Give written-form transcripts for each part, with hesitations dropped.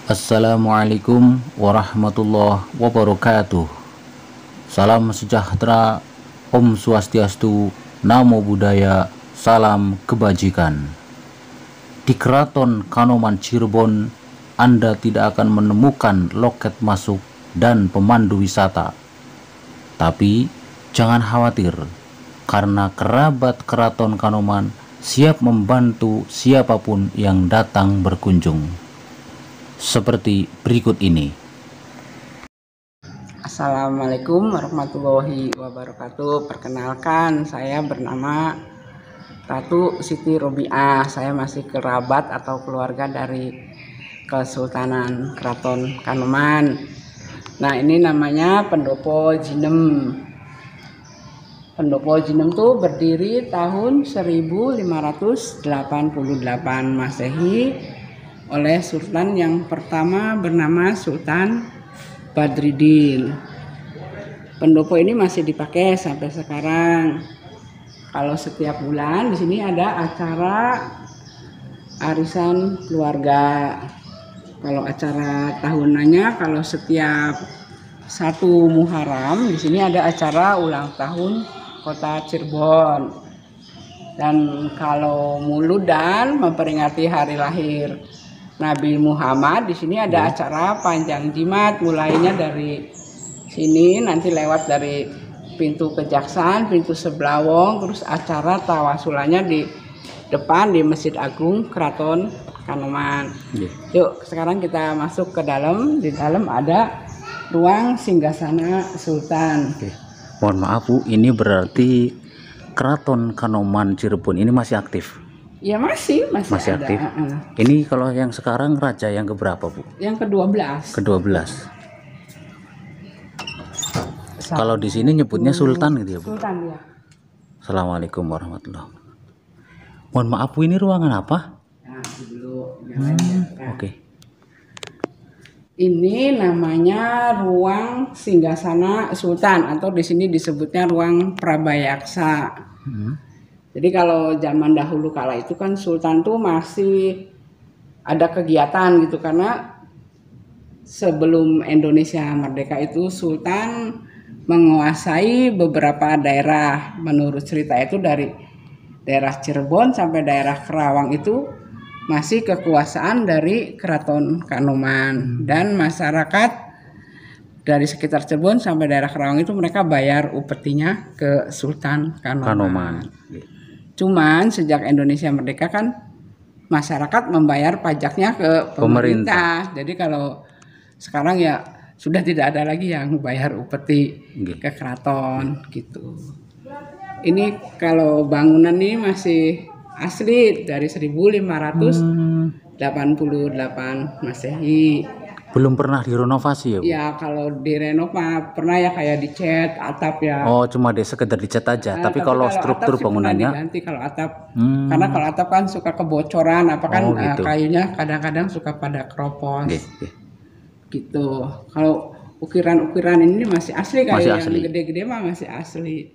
Assalamualaikum warahmatullahi wabarakatuh. Salam sejahtera, Om Swastiastu, Namo Buddhaya, salam kebajikan. Di Keraton Kanoman Cirebon, Anda tidak akan menemukan loket masuk dan pemandu wisata. Tapi jangan khawatir, karena kerabat Keraton Kanoman siap membantu siapapun yang datang berkunjung. Seperti berikut ini. Assalamualaikum warahmatullahi wabarakatuh. Perkenalkan, saya bernama Ratu Siti Robiah. Saya masih kerabat atau keluarga dari Kesultanan Keraton Kanoman. Nah, ini namanya Pendopo Jinem. Pendopo Jinem tuh berdiri tahun 1588 Masehi oleh Sultan yang pertama bernama Sultan Badriddin. Pendopo ini masih dipakai sampai sekarang. Kalau setiap bulan di sini ada acara arisan keluarga. Kalau acara tahunannya, kalau setiap 1 Muharram di sini ada acara ulang tahun Kota Cirebon. Dan kalau Muludan memperingati hari lahir Nabi Muhammad, di sini ada acara panjang jimat, mulainya dari sini nanti lewat dari pintu Kejaksaan, pintu Seblawong, terus acara tawasulannya di depan di Masjid Agung Keraton Kanoman. Yuk, sekarang kita masuk ke dalam. Di dalam ada ruang singgasana Sultan. Mohon maaf Bu, ini berarti Keraton Kanoman Cirebon ini masih aktif? Ya masih ada. Aktif. Ini kalau yang sekarang raja yang keberapa Bu? Yang ke-12. Ke-12. Kalau di sini nyebutnya Sultan gitu ya Bu? Sultan ya. Assalamualaikum warahmatullahi wabarakatuh. Mohon maaf Bu, ini ruangan apa? Nah, dulu. Oke. Ini namanya ruang singgasana Sultan, atau di sini disebutnya ruang Prabayaksa. Jadi kalau zaman dahulu kala itu kan Sultan tuh masih ada kegiatan gitu, karena sebelum Indonesia merdeka itu Sultan menguasai beberapa daerah. Menurut cerita itu dari daerah Cirebon sampai daerah Kerawang itu masih kekuasaan dari Keraton Kanoman, dan masyarakat dari sekitar Cirebon sampai daerah Kerawang itu mereka bayar upetinya ke Sultan Kanoman. Cuman sejak Indonesia merdeka kan masyarakat membayar pajaknya ke pemerintah. Jadi kalau sekarang ya sudah tidak ada lagi yang bayar upeti ke keraton gitu. Ini kalau bangunan ini masih asli dari 1588 Masehi. Belum pernah direnovasi ya Bu? Ya kalau direnov pernah ya, kayak dicat atap ya. Oh, cuma sekedar dicat aja. Tapi kalau struktur bangunannya diganti kalau atap. Karena kalau atap kan suka kebocoran, gitu. Kayunya kadang-kadang suka pada keropos. Gitu. Kalau ukiran-ukiran ini masih asli, kayak yang gede-gede mah masih asli.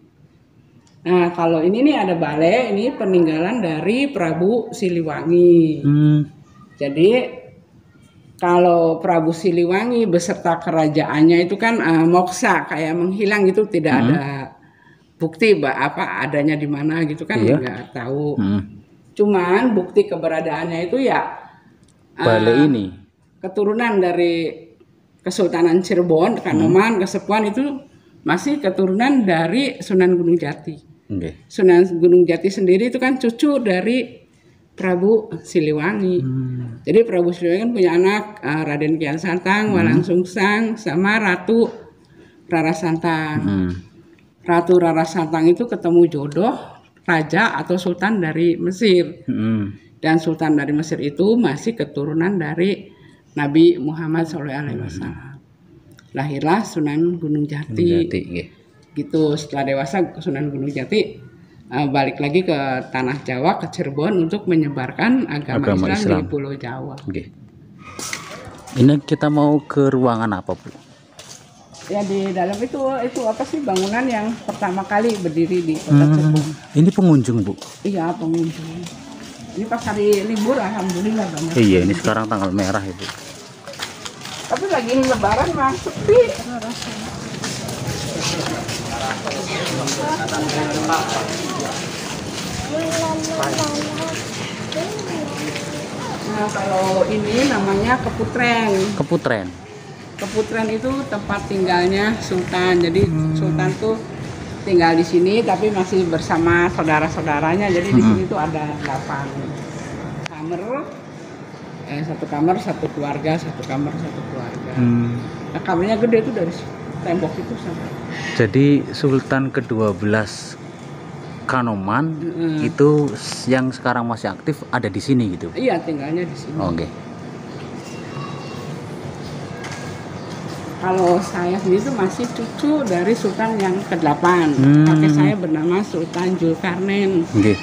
Nah, kalau ini nih ada balai, ini peninggalan dari Prabu Siliwangi. Jadi kalau Prabu Siliwangi beserta kerajaannya itu kan moksa, kayak menghilang gitu, tidak ada bukti apa adanya di mana gitu kan, nggak tahu. Cuman bukti keberadaannya itu ya balai ini keturunan dari Kesultanan Cirebon, Kanoman, Kasepuan itu masih keturunan dari Sunan Gunung Jati. Sunan Gunung Jati sendiri itu kan cucu dari Prabu Siliwangi. Jadi Prabu Siliwangi kan punya anak Raden Kian Santang, Walang Sungsang, sama Ratu Rara Santang. Ratu Rara Santang itu ketemu jodoh raja atau sultan dari Mesir. Dan sultan dari Mesir itu masih keturunan dari Nabi Muhammad SAW. Lahirlah Sunan Gunung Jati. Gitu. Setelah dewasa Sunan Gunung Jati balik lagi ke tanah Jawa, ke Cirebon untuk menyebarkan agama Islam di Pulau Jawa. Ini kita mau ke ruangan apa Bu? Ya di dalam itu apa sih bangunan yang pertama kali berdiri di Kota Cirebon. Ini pengunjung, Bu? Iya, pengunjung. Ini pas hari libur alhamdulillah banyak. Iya, ini sekarang tanggal merah, Ibu. Tapi lagi lebaran mah sepi. Nah, kalau ini namanya Keputren. Keputren. Keputren itu tempat tinggalnya Sultan. Jadi Sultan tuh tinggal di sini tapi masih bersama saudara-saudaranya. Jadi di sini tuh ada 8 kamar. Satu kamar satu keluarga, satu kamar satu keluarga. Nah, kamarnya gede tuh dari tembok itu sampai. Jadi Sultan ke-12 Kanoman itu yang sekarang masih aktif ada di sini gitu. Iya, tinggalnya di sini. Oke. Kalau saya sendiri itu masih cucu dari Sultan yang ke-8. Kakek saya bernama Sultan Julkarnain. Oke.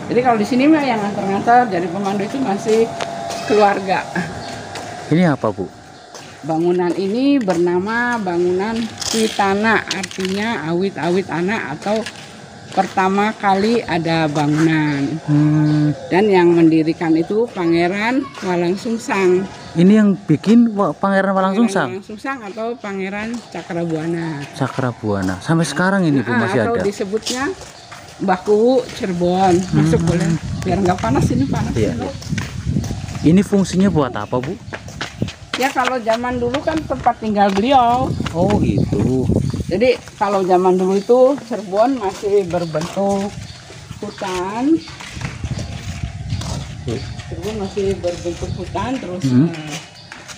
Jadi kalau di sini mah yang nganter-nganter jadi pemandu itu masih keluarga. Ini apa, Bu? Bangunan ini bernama bangunan Witana, artinya awit-awit anak atau pertama kali ada bangunan. Dan yang mendirikan itu Pangeran Walangsungsang. Ini yang bikin Pangeran Walangsungsang? Pangeran Walangsungsang atau Pangeran Cakrabuana. Cakrabuana. Sampai sekarang ini, Bu, masih atau ada. Disebutnya Mbah Kuwu Cirebon. Masuk boleh. Biar nggak panas, ini panas. Iya, iya. Ini fungsinya buat apa, Bu? Ya kalau zaman dulu kan tempat tinggal beliau. Oh gitu. Jadi kalau zaman dulu itu Cirebon masih berbentuk hutan. Cirebon masih berbentuk hutan terus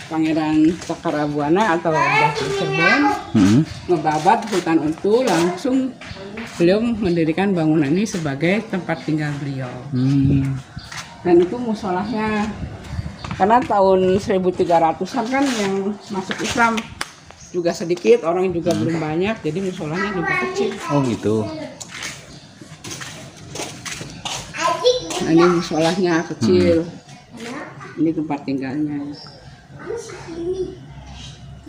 Pangeran Cakrabuana atau Mbah Cirebon ngebabat hutan itu langsung beliau mendirikan bangunan ini sebagai tempat tinggal beliau. Dan itu musolahnya. Karena tahun 1300-an kan yang masuk Islam juga sedikit, orang juga belum banyak, jadi musolahnya juga kecil. Oh gitu. Nah, ini musolahnya kecil. Ini tempat tinggalnya.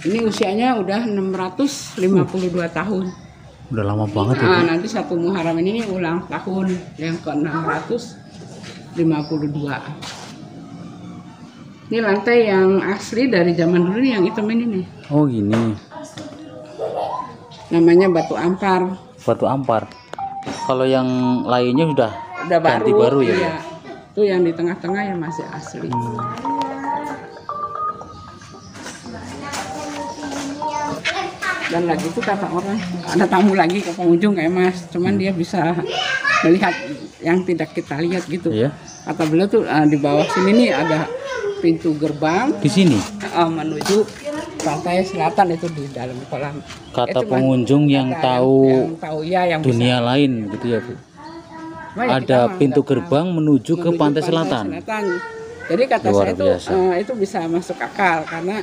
Ini usianya udah 652 tahun. Udah lama banget ya. Nah, nanti 1 Muharram ini ulang tahun yang ke-652. Ini lantai yang asli dari zaman dulu nih, yang hitam ini nih. Oh gini. Namanya batu ampar. Batu ampar. Kalau yang lainnya udah ganti baru ya. Iya. Itu yang di tengah-tengah yang masih asli. Dan lagi itu kata orang, ada tamu lagi ke pengunjung kayak Mas, cuman dia bisa melihat yang tidak kita lihat gitu. Iya. Kata beliau tuh di bawah sini nih ada pintu gerbang Di sini. Menuju pantai selatan itu di dalam kolam. Kata pengunjung yang tahu yang dunia lain gitu ya, Bu. Ada pintu gerbang menuju ke pantai selatan. Jadi kata Luar saya biasa. itu bisa masuk akal karena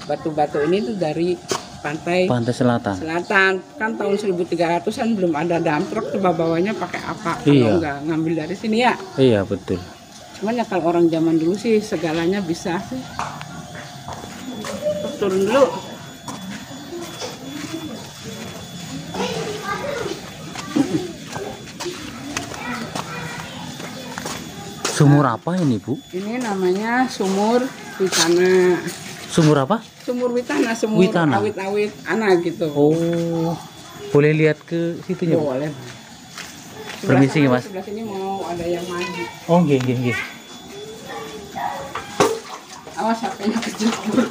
batu-batu ini tuh dari pantai selatan. Kan tahun 1300-an belum ada dump truck, coba bawanya pakai apa Iya. kalau nggak ngambil dari sini ya. Iya betul. Cuman ya kalau orang zaman dulu sih segalanya bisa sih. Turun dulu. Sumur apa ini, Bu? Ini namanya sumur Witana. Sumur apa? Sumur Witana, sumur Witana. awit-awit anak gitu. Oh, boleh lihat ke situnya, Bu? Boleh. Permisi, Mas. Sebelah sini mau ada yang mandi. Oh, nggih. Awas HP-nya kejebur.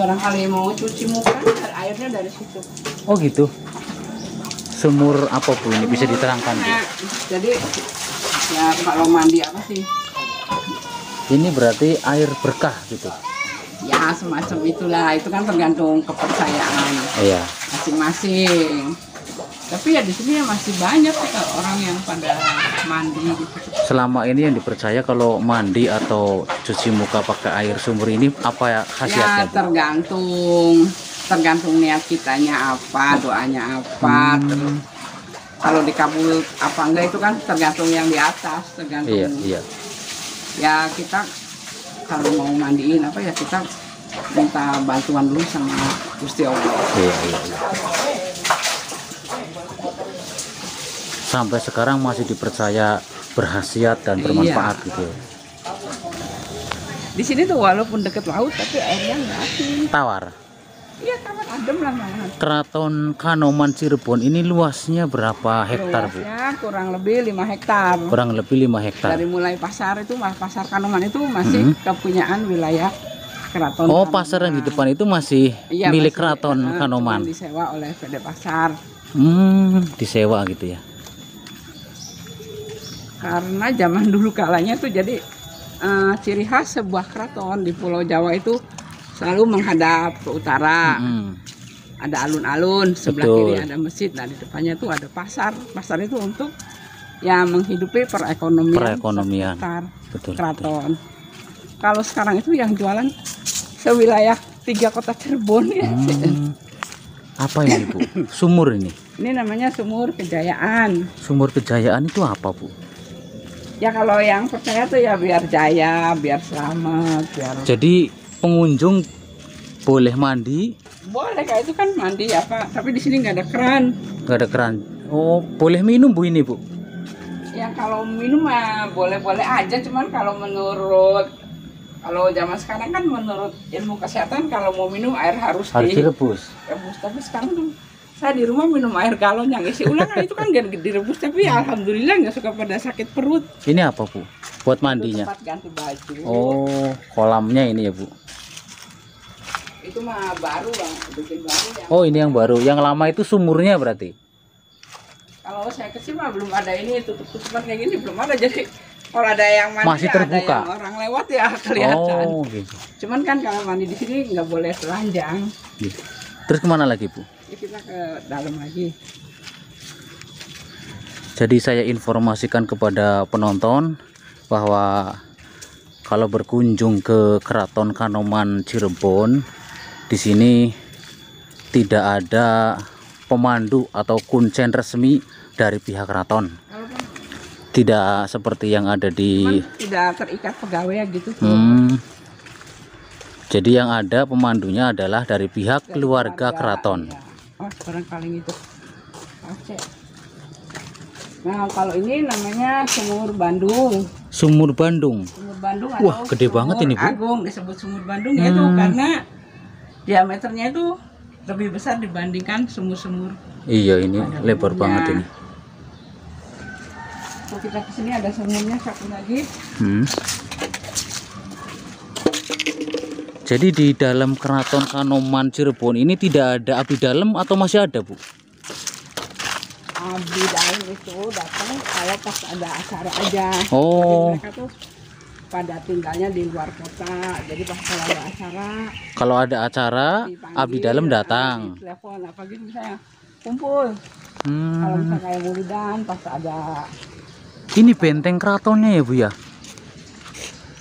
Barangkali mau cuci muka, airnya dari situ. Oh gitu. Sumur apa, Bu, ini bisa diterangkan, Bu? Nah, jadi ya kalau mandi apa sih? Ini berarti air berkah gitu. Ya semacam itulah, itu kan tergantung kepercayaan Iya. masing-masing. Tapi ya di sini ya masih banyak orang yang pada mandi gitu. Selama ini yang dipercaya kalau mandi atau cuci muka pakai air sumur ini apa ya khasiatnya, Ya Bu? tergantung niat kitanya apa, doanya apa, terus kalau dikabul apa enggak itu kan tergantung yang di atas, tergantung Iya. Ya kita kalau mau mandiin apa ya kita minta bantuan dulu sama Gusti Allah. Iya, iya, iya. Sampai sekarang masih dipercaya berkhasiat dan bermanfaat gitu. Di sini tuh walaupun deket laut tapi airnya nggak asin. Tawar. Iya, tawar adem lah malahan. Keraton Kanoman Cirebon ini luasnya berapa hektar, Bu? Luasnya kurang lebih 5 hektar. Kurang lebih 5 hektar. Dari mulai pasar itu, pasar Kanoman itu masih kepunyaan wilayah Keraton. Oh, Kanoman. pasar yang di depan itu masih milik masih, Keraton Kanoman. Disewa oleh PD Pasar. Disewa gitu ya. Karena zaman dulu kalanya tuh jadi ciri khas sebuah keraton di Pulau Jawa itu selalu menghadap ke utara. Ada alun-alun, sebelah kiri ada masjid, nah di depannya tuh ada pasar. Pasar itu untuk ya menghidupi perekonomian sekitar keraton. Kalau sekarang itu yang jualan sewilayah 3 kota Cirebon ya. Apa ini, Bu? Sumur ini? Ini namanya Sumur Kejayaan. Sumur Kejayaan itu apa, Bu? Ya kalau yang percaya tuh ya biar jaya, biar selamat, biar. Jadi pengunjung boleh mandi? Boleh, kayak itu kan mandi ya Pak. Tapi di sini nggak ada keran. Nggak ada keran. Oh, boleh minum, Bu, ini, Bu? Ya kalau minum mah boleh-boleh aja. Cuman kalau zaman sekarang kan menurut ilmu kesehatan kalau mau minum air harus direbus. Tapi sekarang tuh saya di rumah minum air galon yang isi ulang itu kan gak direbus, tapi ya alhamdulillah nggak suka pada sakit perut. Ini apa, Bu? Buat mandinya? Tempat ganti baju. Oh, kolamnya ini ya, Bu? Itu mah baru Bang, bikin baru ya. Oh, ini yang baru. Yang lama itu sumurnya berarti? Kalau saya kecil mah belum ada ini, tutup-tutupan kayak gini belum ada. Jadi kalau ada yang mandi masih terbuka. Ada yang orang lewat ya kelihatan. Oh, gitu. Cuman kan kalau mandi di sini nggak boleh telanjang. Gitu. Terus kemana lagi, Bu? Ya, kita ke dalam lagi. Jadi saya informasikan kepada penonton bahwa kalau berkunjung ke Keraton Kanoman Cirebon, di sini tidak ada pemandu atau kuncen resmi dari pihak keraton. Tidak seperti yang ada di. Tidak terikat pegawai gitu. Jadi yang ada pemandunya adalah dari pihak keluarga keraton. Ya. Oh, sekarang paling itu. Nah, kalau ini namanya Sumur Bandung. Sumur Bandung. Sumur Bandung. Wah, gede banget ini, Bu. Agung disebut Sumur Bandung ya tuh karena diameternya itu lebih besar dibandingkan sumur-sumur. Iya, ini lebar banget ini. Kalau kita kesini ada sumurnya satu lagi. Jadi di dalam Keraton Kanoman Cirebon ini tidak ada abdi dalam atau masih ada, Bu? Abdi dalam itu datang kalau pas ada acara aja. Oh. Jadi mereka tuh pada tinggalnya di luar kota. Jadi pas kalau ada acara. Kalau ada acara, abdi dalam datang. Telepon apa gitu misalnya kumpul. Kalau misalnya kayak mulidan pas ada. Ini benteng keratonnya ya, Bu ya?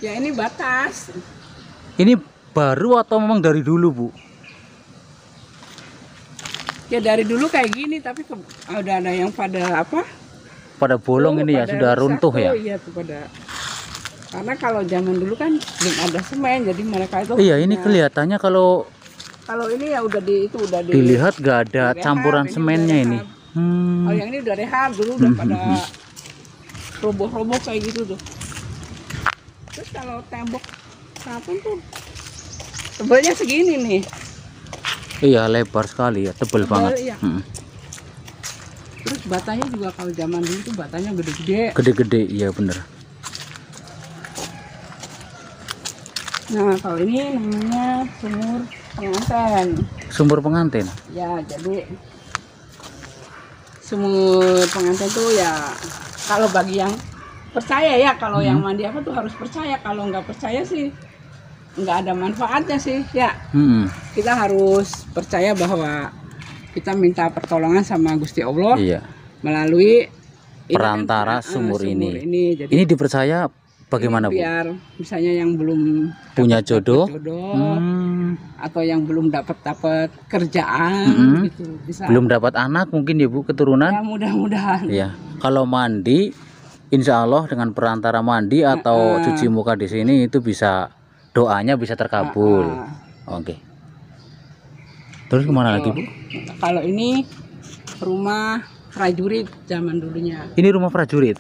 Ya ini batas. Ini baru atau memang dari dulu, Bu? Ya dari dulu kayak gini, tapi udah ada yang pada apa? Pada bolong ini ya, sudah runtuh ya? Iya tuh pada. Karena kalau zaman dulu kan belum ada semen, jadi mereka itu. Iya, ini kelihatannya kalau ini ya udah dilihat gak ada campuran semennya ini. Oh yang ini udah rehab, dulu udah pada roboh-roboh kayak gitu tuh. Terus kalau tembok keraton tuh tebelnya segini nih. Iya, lebar sekali ya, tebel banget. Iya. Terus batanya juga kalau zaman dulu tuh batanya gede-gede. Gede-gede, iya bener. Nah kalau ini namanya sumur pengantin. Sumur pengantin? Ya jadi sumur pengantin tuh ya kalau bagi yang percaya ya, kalau yang mandi apa tuh harus percaya. Kalau nggak percaya sih nggak ada manfaatnya sih ya. Kita harus percaya bahwa kita minta pertolongan sama Gusti Allah melalui perantara sumur ini. Jadi ini dipercaya bagaimana, Bu? Biar misalnya yang belum punya jodoh, atau yang belum dapat kerjaan gitu, bisa. Belum dapat anak mungkin ya, Bu, keturunan. Ya mudah-mudahan. Ya, kalau mandi insya Allah dengan perantara mandi atau cuci muka di sini itu bisa, doanya bisa terkabul. Oke. Terus kemana lagi, Bu? Kalau ini rumah prajurit zaman dulunya. Ini rumah prajurit.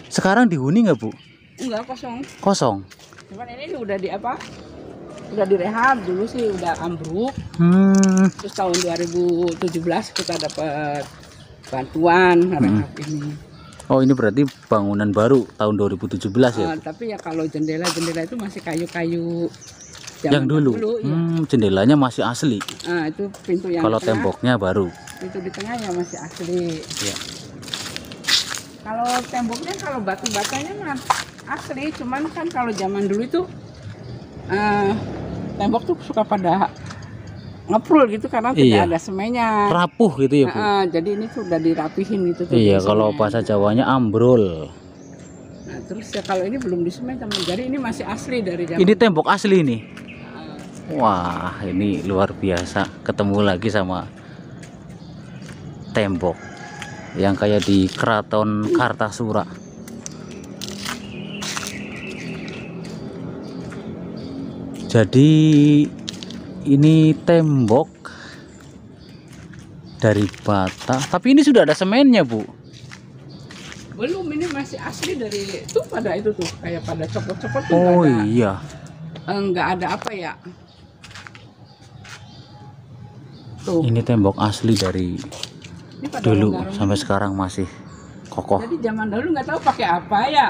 Sekarang dihuni nggak, Bu? Enggak, kosong. Kosong. Cuman ini udah di apa? Udah direhab, dulu sih udah ambruk. Terus tahun 2017 kita dapat bantuan rehab ini. Oh, ini berarti bangunan baru tahun 2017 ya? Tapi ya kalau jendela-jendela itu masih kayu-kayu yang dulu. Ya. Jendelanya masih asli. Itu pintu yang kalau tengah, temboknya baru. Pintu di tengah ya masih asli. Ya. Kalau temboknya, kalau batu batanya mah asli, cuman kan kalau zaman dulu itu tembok tuh suka pada ngeprul gitu karena tidak ada semennya, rapuh gitu ya, Bu. Jadi ini sudah dirapihin gitu tuh. Iya, kalau bahasa Jawanya ambrol. Nah, terus ya kalau ini belum disemen teman, jadi ini masih asli dari zaman. Ini tembok asli nih. Wah, ini luar biasa, ketemu lagi sama tembok yang kayak di Keraton Kartasura. Jadi ini tembok dari bata, tapi ini sudah ada semennya, Bu. Belum, ini masih asli dari itu, pada itu tuh kayak pada copot-copot tuh. Oh iya. Enggak ada apa ya. Tuh. Ini tembok asli dari dulu sampai sekarang masih kokoh. Jadi zaman dulu nggak tahu pakai apa ya.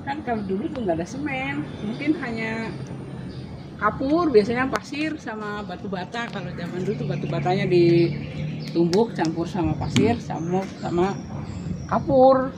Kan kalau dulu tuh nggak ada semen, mungkin hanya kapur, biasanya pasir sama batu bata. Kalau zaman dulu tuh batu batanya ditumbuk campur sama pasir sama kapur.